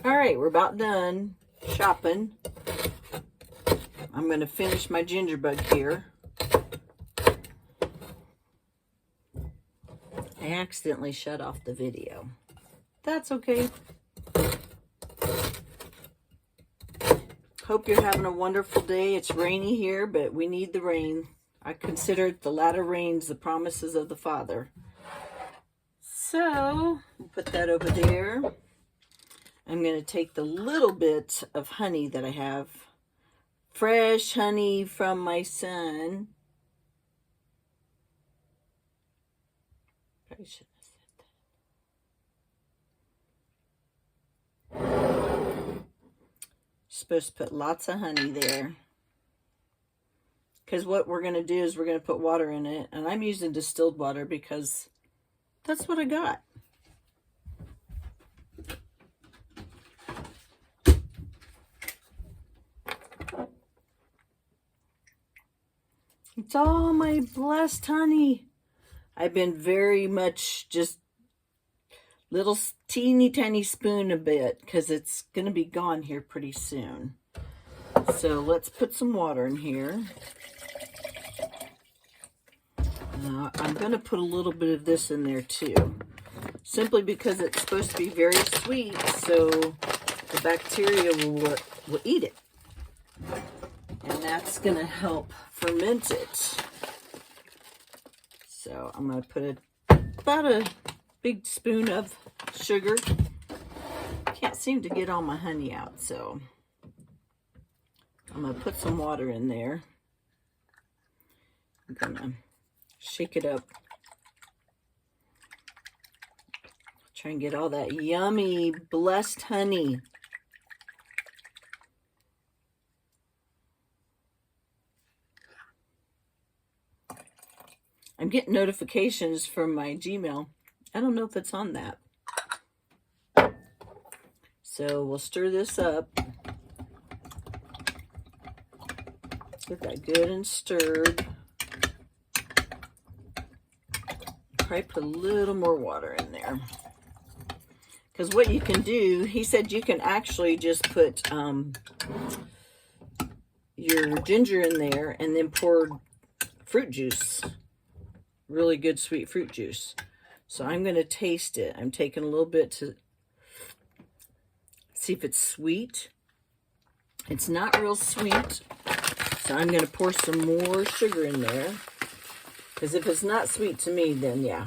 All right, we're about done shopping. I'm going to finish my ginger bug here. I accidentally shut off the video. That's okay. Hope you're having a wonderful day. It's rainy here, but we need the rain. I consider it the latter rains, the promises of the Father. So, we'll put that over there. I'm going to take the little bit of honey that I have. Fresh honey from my son. Probably shouldn't have said that. Supposed to put lots of honey there. Because what we're going to do is we're going to put water in it. And I'm using distilled water because that's what I got. It's all my blessed honey. I've been very much just little teeny tiny spoon a bit because it's going to be gone here pretty soon. So let's put some water in here. I'm going to put a little bit of this in there too. Simply because it's supposed to be very sweet, so the bacteria will eat it. And that's going to help ferment it. So I'm going to put about a big spoon of sugar. Can't seem to get all my honey out, so I'm going to put some water in there. I'm going to shake it up. Try and get all that yummy, blessed honey. I'm getting notifications from my Gmail. I don't know if it's on that. So we'll stir this up. Get that good and stirred. Probably put a little more water in there. Because what you can do, he said you can actually just put your ginger in there and then pour fruit juice. Really good sweet fruit juice. So I'm going to taste it. I'm taking a little bit to see if it's sweet. It's not real sweet. So I'm going to pour some more sugar in there. Because if it's not sweet to me, then yeah,